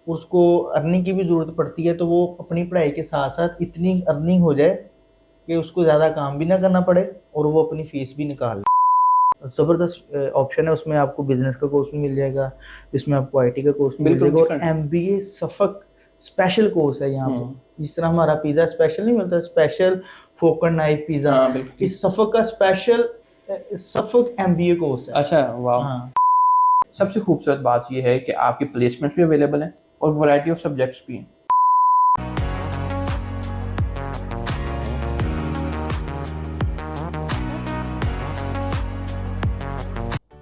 उसको अर्निंग की भी ज़रूरत पड़ती है, तो वो अपनी पढ़ाई के साथ साथ इतनी अर्निंग हो जाए कि उसको ज़्यादा काम भी ना करना पड़े और वो अपनी फीस भी निकाल ले। ज़बरदस्त ऑप्शन है, उसमें आपको बिजनेस का कोर्स भी मिल जाएगा, इसमें आपको आईटी का कोर्स भी मिल बिल्कुल जाएगा और डिफरेंट। एमबीए सफक स्पेशल कोर्स है यहाँ पे। हम्म। जिस तरह हमारा पिज़्ज़ा स्पेशल नहीं मिलता, स्पेशल फोकन नाइफ पिज़्ज़ा, हाँ बिल्कुल ठीक। इस सफक का स्पेशल सफक एमबीए कोर्स है। अच्छा वाह। हाँ। सबसे खूबसूरत बात यह है कि आपकी प्लेसमेंट्स भी अवेलेबल हैं और वैरायटी ऑफ सब्जेक्ट्स भी हैं।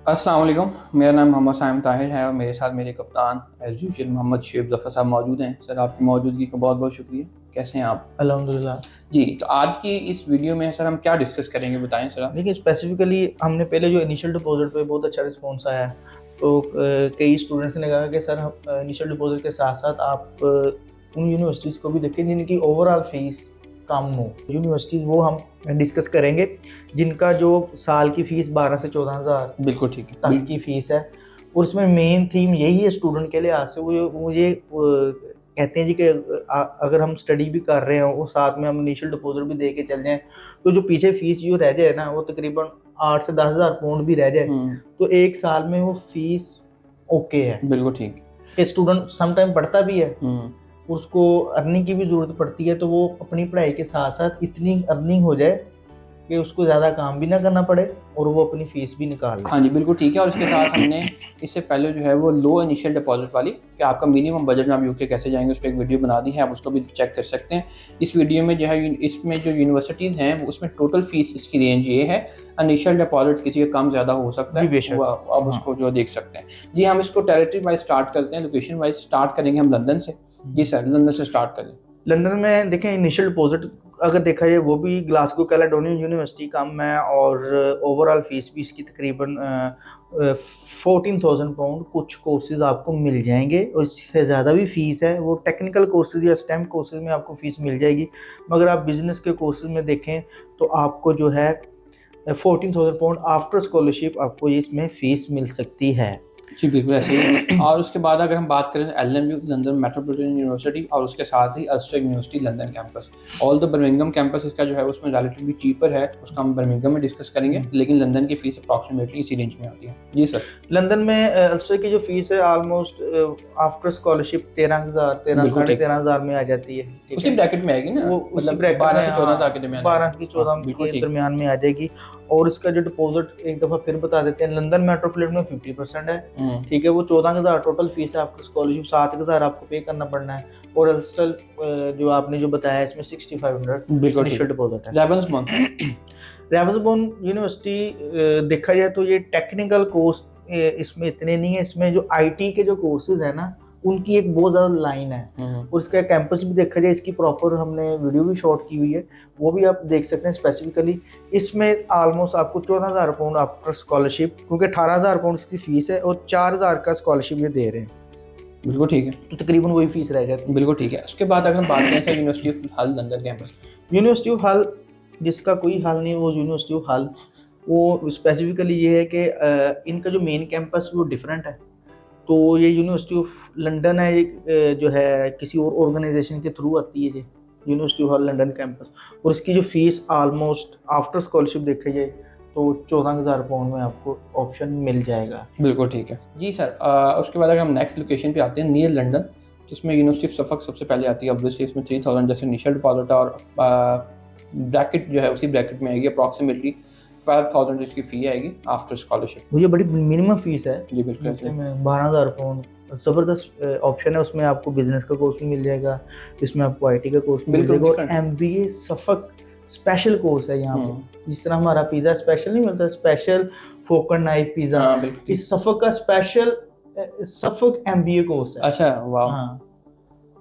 अस्सलाम वालेकुम, मेरा नाम मोहम्मद साइम ताहिर है और मेरे साथ मेरे कप्तान एज यूजुअल मोहम्मद शेब ज़फ़र साहब मौजूद हैं। सर आपकी मौजूदगी का बहुत बहुत शुक्रिया। कैसे हैं आप? अल्हम्दुलिल्लाह। जी, तो आज की इस वीडियो में सर हम क्या डिस्कस करेंगे, बताएं सर आप। देखिए, स्पेसिफिकली हमने पहले जो इनिशियल डिपॉजिट पे बहुत अच्छा रिस्पॉन्स आया है, तो कई स्टूडेंट्स ने कहा कि सर हम इनिशियल डिपॉजिट के साथ साथ आप उन यूनिवर्सिटीज़ को भी देखें जिनकी ओवरऑल फीस कम हो। यूनिवर्सिटीज़ वो हम डिस्कस करेंगे जिनका जो साल की फ़ीस 12 से 14,000 बिल्कुल ठीक है। तक की फ़ीस है, और इसमें मेन थीम यही है स्टूडेंट के लिहाज से। वो ये कहते हैं जी कि अगर हम स्टडी भी कर रहे हो और साथ में हम इनिशियल डिपॉजिट भी दे के चल जाएँ, तो जो पीछे फ़ीस जो रह जाए ना, वो तकरीबन 8 से 10,000 पाउंड भी रह जाए, तो 1 साल में वो फ़ीस ओके है। बिल्कुल ठीक। कि स्टूडेंट सम टाइम पढ़ता भी है, हम्म। उसको अर्निंग की भी ज़रूरत पड़ती है, तो वो अपनी पढ़ाई के साथ-साथ इतनी अर्निंग हो जाए कि उसको ज़्यादा काम भी ना करना पड़े और वो अपनी फ़ीस भी निकाल ले। हाँ जी बिल्कुल ठीक है। और इसके साथ हमने इससे पहले जो है वो लो इनिशियल डिपॉजिट वाली कि आपका मिनिमम बजट में आप यूके कैसे जाएंगे उस पर एक वीडियो बना दी है, आप उसको भी चेक कर सकते हैं। इस वीडियो में जो है इसमें जो यूनिवर्सिटीज़ हैं वो उसमें टोटल फीस इसकी रेंज ये है। इनिशियल डिपॉजिट किसी का कम ज़्यादा हो सकता जी, है, बेशक। वो आप हाँ। उसको जो देख सकते हैं। जी हम इसको टेरिटरी वाइज स्टार्ट करते हैं, लोकेशन वाइज स्टार्ट करेंगे हम लंदन से। जी सर, लंदन से स्टार्ट करें। लंदन में देखें, इनिशियल डिपॉजिट अगर देखा जाए वो भी ग्लासगो कैलेडोनियन यूनिवर्सिटी कम है, और ओवरऑल फीस भी इसकी तकरीबन 14,000 पाउंड कुछ कोर्सेज आपको मिल जाएंगे, और इससे ज़्यादा भी फ़ीस है। वो टेक्निकल कोर्सेज या स्टेम कोर्सेज में आपको फ़ीस मिल जाएगी, मगर आप बिजनेस के कोर्सेज में देखें तो आपको जो है 14,000 पाउंड आफ्टर स्कॉलरशिप आपको इसमें फ़ीस मिल सकती है। जी बिल्कुल ऐसे ही। और उसके बाद अगर हम बात करें LMU लंदन मेट्रोपॉलिटन यूनिवर्सिटी और उसके साथ ही Ulster University London campus, all the Birmingham campus इसका जो है उसमें रिलेटिवली चीपर है, उसका हम बर्मिंघम में डिस्कस करेंगे, लेकिन लंदन की फीस अप्रॉक्सीमेटली इसी रेंज में आती है। जी सर। लंदन में अल्सर की जो फीस है ऑलमोस्ट आफ्टर स्कॉलरशिप 13,000 बिल्कुल साढ़े ठीक। 13,000 में आ जाती है। ठीक उसी है, ब्रैकेट में आएगी ना, वो उसी मतलब ब्रैकेट 12 में, से 14,000 के हाँ, दरमियान आएगी। 12 की हाँ 14 बिल्कुल के ठीक। दरमियान में आ जाएगी। और इसका जो डिपॉजिट एक दफ़ा फिर बता देते हैं, लंदन मेट्रोपॉलिटन में 50% है। ठीक है, वो 14,000 टोटल फीस है, आपको स्कॉलरशिप 7,000 आपको पे करना पड़ना है। और अल्स्टर जो आपने जो बताया इसमें 6500 बिल्कुल ठीक। इनिशियल डिपॉजिट है। रेवंसबाउंड। रेवंसबाउंड यूनिवर्सिटी देखा जाए तो ये टेक्निकल कोर्स इसमें इतने नहीं है। इसमें जो आईटी के जो कोर्सेज है ना, उनकी एक बहुत ज़्यादा लाइन है, और इसका कैंपस भी देखा जाए, इसकी प्रॉपर हमने वीडियो भी शॉट की हुई है, वो भी आप देख सकते हैं स्पेसिफिकली। इसमें ऑलमोस्ट आपको 14,000 पाउंड आफ्टर स्कॉलरशिप, क्योंकि 18,000 पाउंड इसकी फ़ीस है और 4,000 का स्कॉलरशिप ये दे रहे हैं, बिल्कुल ठीक है। तो तकरीबन वही फीस रह जाती है। बिल्कुल ठीक है। उसके बाद अगर हम बात करें सर यूनिवर्सिटी ऑफ हल लंदन कैंपस। यूनिवर्सिटी ऑफ हल, जिसका कोई हल नहीं, वो यूनिवर्सिटी ऑफ हल, वो स्पेसिफिकली ये है कि इनका जो मेन कैंपस वो डिफरेंट है। तो ये यूनिवर्सिटी ऑफ लंदन है, ये जो है किसी और ऑर्गेनाइजेशन के थ्रू आती है ये यूनिवर्सिटी ऑफ लंदन कैंपस, और इसकी जो फीस ऑलमोस्ट आफ्टर स्कॉलरशिप देखा जाए तो 14,000 पाउंड में आपको ऑप्शन मिल जाएगा। बिल्कुल ठीक है। जी सर, उसके बाद अगर हम नेक्स्ट लोकेशन पे आते हैं नियर लंदन, जिसमें यूनिवर्सिटी ऑफ सफक सबसे पहले आती है। ऑब्वियसली इसमें 3,000 जैसे इनिशियल डिपॉजिट है, और ब्रैकेट जो है उसी ब्रैकेट में आएगी। अप्रॉक्सीमेटली 5,000 इसकी फ़ी आएगी आफ्टर स्कॉलरशिप। मुझे बड़ी मिनिमम फीस है, जी बिल्कुल। में 12,000 पाउंड। ज़बरदस्त ऑप्शन है, उसमें आपको बिजनेस का कोर्स भी मिल जाएगा, इसमें आपको आईटी का कोर्स भी मिल बिल्कुल जाएगा, और डिफरेंट। एमबीए सफक स्पेशल कोर्स है यहाँ पे। जिस तरह हमारा पिज़्ज़ा स्पेशल नहीं मिलता, स्पेशल फोकन नाइफ पिज़्ज़ा, हाँ बिल्कुल ठीक। इस सफक का स्पेशल सफक एमबीए कोर्स है। अच्छा वाह। हाँ,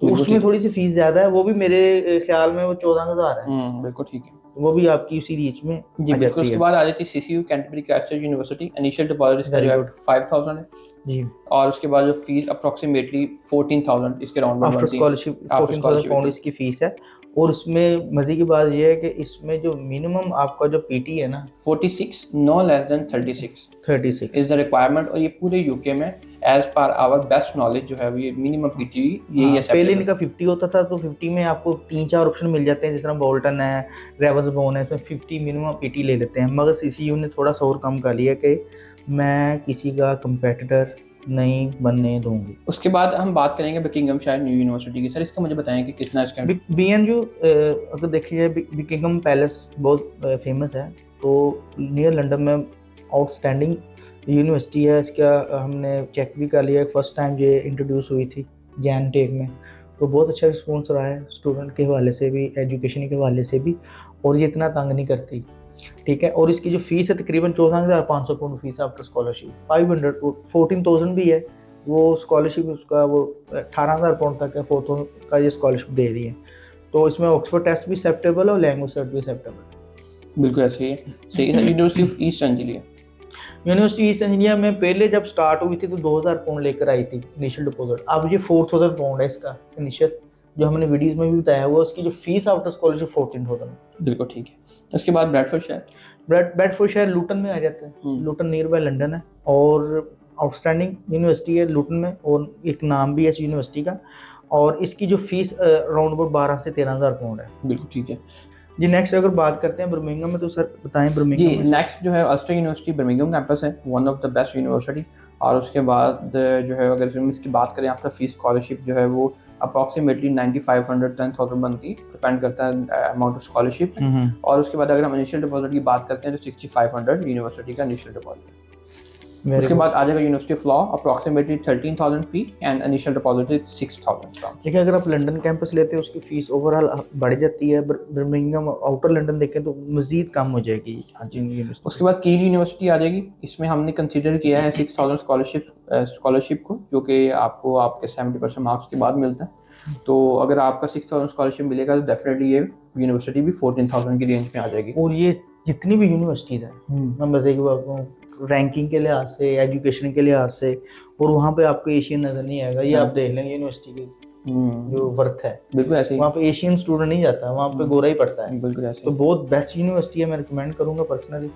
तो बिल्कुल उसमें ठीक। थोड़ी सी फीस ज़्यादा है, वो भी मेरे ख्याल में वो 14,000 है, बिल्कुल ठीक है। तो वो भी आपकी उसी रीच में जी आ बिल्कुल। जाती उसके है। बाद आ जाती है CCU Canterbury castor university. Initial deposit इसका वेरी जो है गुड 5,000 है, जी। और उसके बाद जो फीस अप्रॉक्सीमेटली 14,000 इसके राउंड में आफ्टर बनती है स्कॉलरशिप आफ्टर 14,000 पाउंड स्कॉलरशिप। इसकी फीस है, और इसमें मजे की बात यह है कि इसमें जो मिनिमम आपका जो पीटी है ना 46 no less than 36 36 is the requirement, और ये पूरे यूके में as per hour best knowledge जो है वो ये मिनिमम पीटी यही हाँ, है। पहले इनका 50 होता था, तो 50 में आपको 3-4 ऑप्शन मिल जाते हैं, जिस तरह बोल्टन है, रेवल्सबोन है, तो 50 मिनिमम पीटी ले लेते हैं। मगर सीसीयू ने थोड़ा सा और कम कर लिया कि मैं किसी का कंपेटिटर नहीं बनने दूंगी। उसके बाद हम बात करेंगे बकिंगमशायर न्यू यूनिवर्सिटी की। सर इसका मुझे बताएं कि कितना इसका बीएनयू अगर देखिए जाए, बकिंगम पैलेस बहुत फेमस है, तो नियर लंदन में आउटस्टैंडिंग यूनिवर्सिटी है। इसका हमने चेक भी कर लिया, फर्स्ट टाइम ये इंट्रोड्यूस हुई थी जैन टेक में, तो बहुत अच्छा रिस्पॉन्स रहा है स्टूडेंट के हवाले से भी, एजुकेशन के हवाले से भी, और ये इतना तंग नहीं करती, ठीक है। और इसकी जो फीस है तकरीबन 14,500 पाउंड फीस है आफ्टर स्कॉलरशिप, 14,000 भी है वो स्कॉलरशिप, उसका वो 18,000 पाउंड तक है, 4,000 का ये स्कॉलरशिप दे रही है। तो इसमें ऑक्सफोर्ड टेस्ट भी एक्सेप्टेबल है और लैंग्वेज सर्ट भी एक्सेप्टेबल है। बिल्कुल ऐसे ही है। सही है। University of East Anglia, university East India में पहले जब स्टार्ट हुई थी तो 2,000 पाउंड लेकर आई थी इनिशियल डिपॉजिट, अब ये 4,000 पाउंड है इसका इनिशियल, जो हमने वीडियोस में भी बताया हुआ। उसकी जो फीस आफ्टर स्कॉलरशिप 14,000। बिल्कुल ठीक है। उसके बाद ब्रैडफोर्डशायर, ब्रैडफोर्डशायर लूटन में आ जाता है, लूटन नियर बाय लंदन है, और आउटस्टैंडिंग यूनिवर्सिटी है लूटन में, और एक नाम भी है इस यूनिवर्सिटी का, और इसकी जो फीस अराउंड अबाउट 12 से 13,000 पाउंड है। बिल्कुल ठीक है जी। नेक्स्ट अगर बात करते हैं बर्मिंघम में, तो सर बताएं बर्मिंघम जी। में। नेक्स्ट जो है अल्स्टर यूनिवर्सिटी बर्मिंघम कैंपस है, one of the best university. और उसके बाद जो है अगर हम इसकी बात करें आफ्टर फीस स्कॉलरशिप जो है वो अप्रॉक्सीमेटली 9,500 10,000 बनती है, डिपेंड करता है अमाउंट ऑफ स्कॉलरशिप। और उसके बाद अगर हम इनिशियल डिपॉजिट की बात करते हैं तो 6,500 यूनिवर्सिटी का इनिशियल डिपॉजिट। उसके बाद आ जाएगा university of law, approximately 13,000 fee and initial deposit 6,000। देखिए अगर आप लंदन कैंपस लेते हैं उसकी फीस ओवरऑल बढ़ जाती है, बर्मिंघम आउटर लंदन देखें तो मजीद कम हो जाएगी। हाँ जी। उसके बाद कील यूनिवर्सिटी आ जाएगी, इसमें हमने कंसीडर किया है 6,000 स्कॉलरशिप को, जो कि आपको आपके 70% मार्क्स के बाद मिलता है। तो अगर आपका 6,000 स्कॉलरशिप मिलेगा तो डेफिनेटली ये यूनिवर्सिटी भी 14,000 की रेंज में आ जाएगी। और ये जितनी भी यूनिवर्सिटीज़ हैं, मैं बताइए कि आपको रैंकिंग के लिहाज से, एजुकेशन के लिहाज से, और वहाँ पे आपको एशियन नज़र नहीं आएगा। ये आप देख लेंगे यूनिवर्सिटी की जो वर्थ है, बिल्कुल ऐसे ही, वहाँ पे एशियन स्टूडेंट नहीं जाता, वहाँ पे गोरा ही पड़ता है। बिल्कुल ऐसे। तो बहुत बेस्ट यूनिवर्सिटी है, मैं रिकमेंड करूँगा पर्सनली।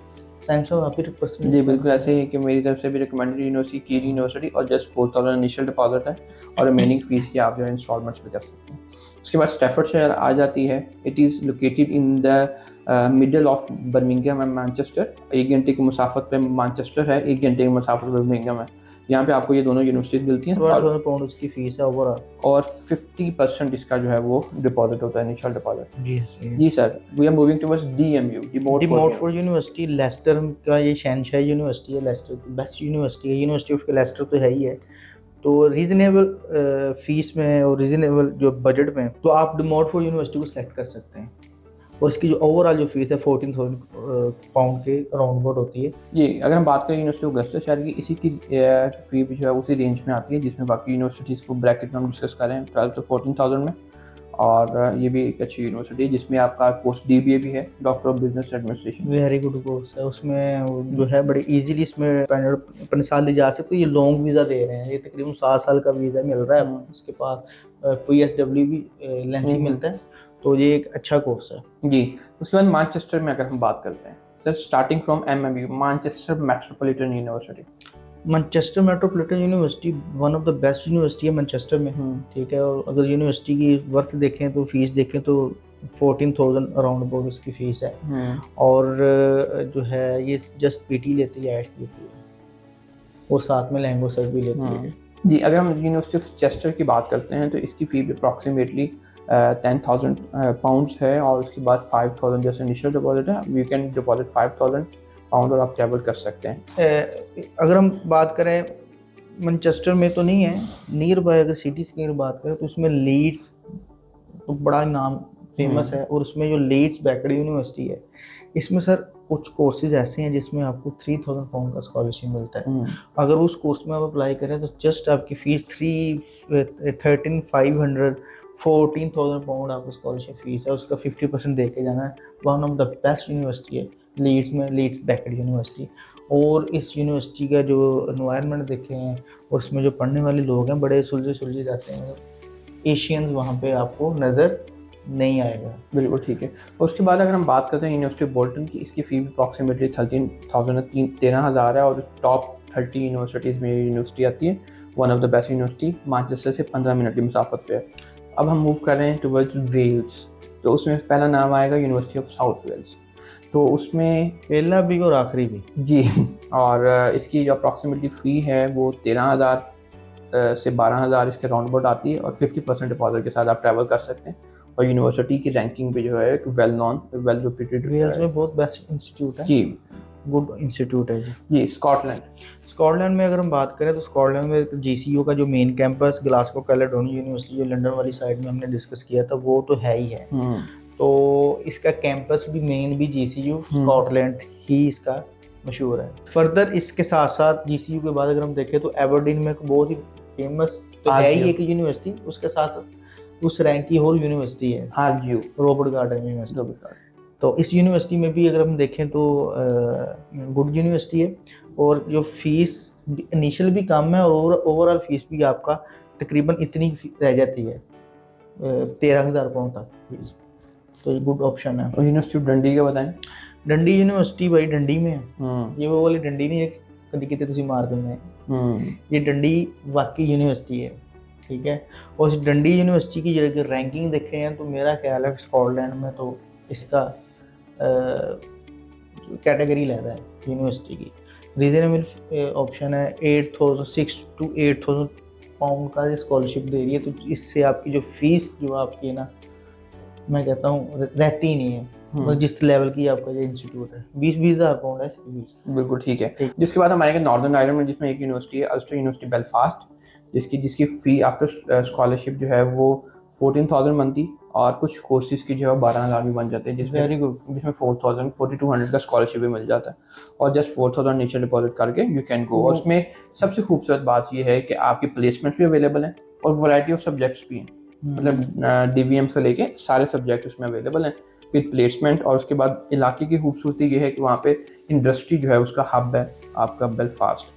थैंक्स फॉर आपकी पर्सनली। जी बिल्कुल ऐसे ही कि मेरी तरफ से भी रिकमेंडेड यूनिवर्सिटी कील यूनिवर्सिटी, और जस्ट 4,000 इनिशियल डिपॉजिट है, और रिमेनिंग फीस की आप जो है इंस्टॉलमेंट्स भी कर सकते हैं। उसके बाद स्टैफर्डशायर आ जाती है। It is located in the middle of Birmingham and Manchester. 1 घंटे की मुसाफत पे मैनचेस्टर है, 1 घंटे की मुसाफत पे बर्मिंघम है। यहाँ पे आपको ये दोनों यूनिवर्सिटीज मिलती हैं, 12,000 पाउंड उसकी फीस है ओवरऑल, और 50% इसका जो है वो डिपॉजिट होता है, इनिशियल डिपॉजिट। जी जी sir, we are moving towards DMU, De Montfort University, Leicester का ये शहंशाह यूनिवर्सिटी है, लेस्टर की बेस्ट यूनिवर्सिटी है, यूनिवर्सिटी ऑफ लेस्टर तो है ही है। तो रीजनेबल फीस में और रीजनेबल जो बजट में, तो आप डी मोटफोर्ड यूनिवर्सिटी को सेलेक्ट कर सकते हैं, और इसकी जो ओवरऑल जो फीस है 14,000 पाउंड के अराउंड अबाउट होती है। जी। अगर हम बात करें यूनिवर्सिटी ऑफ ऑगस्टा की, इसी की फी भी जो है उसी रेंज में आती है जिसमें बाकी यूनिवर्सिटीज़ को ब्रैकेट में हम डिस्कस करें 12 to 14,000 में। और ये भी एक अच्छी यूनिवर्सिटी है जिसमें आपका पोस्ट DBA भी है, doctor of business administration. Very good course है, उसमें जो है बड़े इजीली इसमें अपने साथ ले जा सकते हो। ये लॉन्ग वीज़ा दे रहे हैं, ये तकरीबन 7 साल का वीज़ा मिल रहा है। उसके पास PSW भी लेंथी मिलता है, तो ये एक अच्छा कोर्स है। जी। उसके बाद मैनचेस्टर में अगर हम बात करते हैं sir, starting from MMU, Manchester metropolitan university. Manchester metropolitan university one of the best university है मैनचेस्टर में, ठीक है। और अगर यूनिवर्सिटी की वर्थ देखें तो फीस देखें तो 14,000 अराउंड अबाउट इसकी फीस है। और जो है ये जस्ट PT लेती है, IELTS लेती है, और साथ में लैंग्वेज सर्च भी लेती है। जी। अगर हम यूनिवर्सिटी ऑफ चेस्टर की बात करते हैं तो इसकी फ़ी अप्रॉक्सीमेटली 10,000 पाउंड्स है, और उसके बाद 5,000 जैसे इनिशियल डिपॉजिट है। यू कैन डिपॉजिट 5,000 पाउंड और आप ट्रैवल कर सकते हैं। अगर हम बात करें मैनचेस्टर में तो नहीं है, नियर बाय अगर सिटीज़ की बात करें तो उसमें लीड्स तो बड़ा नाम फेमस है, और उसमें जो लीड्स बैकवर्ड यूनिवर्सिटी है, इसमें सर कुछ कोर्सेज ऐसे हैं जिसमें आपको 3,000 पाउंड का स्कॉलरशिप मिलता है। अगर उस कोर्स में आप अप्लाई करें तो जस्ट आपकी फ़ीस 13,500 14,000 पाउंड आपको स्कॉलरशिप फीस है, उसका 50% दे के जाना है। One of the best university है लीड्स में, लीड्स बैकवर्ड यूनिवर्सिटी। और इस यूनिवर्सिटी का जो एनवायरनमेंट देखे हैं, और उसमें जो पढ़ने वाले लोग हैं बड़े सुलझे जाते हैं, एशियंस वहाँ पे आपको नज़र नहीं आएगा। बिल्कुल ठीक है। उसके बाद अगर हम बात करते हैं यूनिवर्सिटी बोल्टन की, इसकी फ़ी अप्रॉक्सीमेटली 13,000 है और टॉप 30 यूनिवर्सिटीज़ में यूनिवर्सिटी आती है। One of the best university, Manchester से 15 मिनट की मुसाफत पे है। अब हम मूव कर रहे हैं टुवर्ड्स वेल्स, तो उसमें पहला नाम आएगा यूनिवर्सिटी ऑफ साउथ वेल्स। तो उसमें पहला भी और आखिरी भी जी, और इसकी जो अप्रॉक्सीमेटली फ़ी है वो 13,000 से 12,000 इसके राउंड अबाउट आती है और 50% डिपॉजिट के साथ आप ट्रैवल कर सकते हैं। और यूनिवर्सिटी की रैंकिंग पे जो है एक वेल नॉन, वेल रिप्यूटेड वेल्स में बहुत बेस्ट इंस्टीट्यूट है जी, गुड इंस्टीट्यूट है जी। जी स्कॉटलैंड। स्कॉटलैंड में अगर हम बात करें तो स्कॉटलैंड में जीसीयू का जो main campus Glasgow Caledonia university जो लंदन वाली साइड में हमने डिस्कस किया था वो तो है ही है। तो इसका कैंपस भी मेन भी जीसीयू स्कॉटलैंड ही इसका मशहूर है। फर्दर इसके साथ साथ जीसीयू के बाद अगर हम देखें तो एबरडीन में बहुत ही फेमस तो है ही एक यूनिवर्सिटी, उसके साथ उस रैंक की और यूनिवर्सिटी है आरजीयू, रॉबर्ट गार्डन यूनिवर्सिटी। तो इस यूनिवर्सिटी में भी अगर हम देखें तो गुड यूनिवर्सिटी है और जो फीस इनिशियल भी कम है और ओवरऑल फीस भी आपका तकरीबन इतनी रह जाती है 13,000 पाउंड तक फीस। तो ये गुड ऑप्शन है। और यूनिवर्सिटी डंडी का बताएं। डंडी यूनिवर्सिटी भाई डंडी में है, ये वो वाली डंडी नहीं है कभी कितने तुसी मार देंगे। ये डंडी वाकई यूनिवर्सिटी है, ठीक है। और इस डंडी यूनिवर्सिटी की अगर रैंकिंग देखें हैं तो मेरा ख्याल है स्कॉटलैंड में तो इसका कैटेगरी ले रहा है यूनिवर्सिटी की। रीजनेबल ऑप्शन है 8,600 to 8,000 पाउंड का स्कॉलरशिप दे रही है। तो इससे आपकी जो फीस जो आपकी ना मैं कहता हूँ रहती ही नहीं है, मतलब जिस लेवल की आपका ये इंस्टीट्यूट है 20,000 पाउंड है इसकी फीस। बिल्कुल ठीक है। जिसके बाद हम आएंगे नॉर्दर्न आयरलैंड में, जिसमें एक यूनिवर्सिटी है अल्स्टर यूनिवर्सिटी बेलफास्ट, जिसकी फ़ी आफ्टर स्कॉलरशिप जो है वो 14,000 बनती और कुछ कोर्सेज की जो है 12,000 भी बन जाते हैं, जिसमें 4,200 का स्कॉलरशिप भी मिल जाता है और जस्ट 4,000 इनिशियल डिपॉजिट करके यू कैन गो। और उसमें सबसे खूबसूरत बात यह है कि आपकी प्लेसमेंट्स भी अवेलेबल हैं और वैरायटी ऑफ सब्जेक्ट्स भी हैं, मतलब DVM से लेके सारे सब्जेक्ट उसमें अवेलेबल हैं विद प्लेसमेंट। और उसके बाद इलाके की खूबसूरती ये है कि वहाँ पे इंडस्ट्री जो है उसका हब है आपका बेलफास्ट।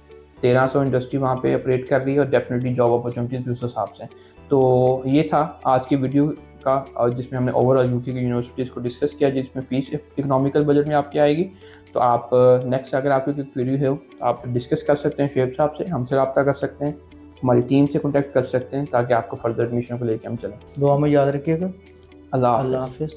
1,300 इंडस्ट्री वहाँ पे ऑपरेट कर रही है और डेफिनेटली जॉब अपॉर्चुनिटीज़ भी उस हिसाब से। तो ये था आज की वीडियो का, और जिसमें हमने ओवरऑल यूके की यूनिवर्सिटीज़ को डिस्कस किया, जिसमें फ़ीस इकोनॉमिकल बजट में आपकी आएगी। तो आप नेक्स्ट अगर आपकी कोई क्वेरी हो तो आप डिस्कस कर सकते हैं शेब साहब से, हमसे रब्ता कर सकते हैं, हमारी टीम से कॉन्टैक्ट कर सकते हैं ताकि आपको फर्दर एडमिशन को लेकर हम चलें। दुआ में याद रखिएगा। अल्लाह हाफिज़।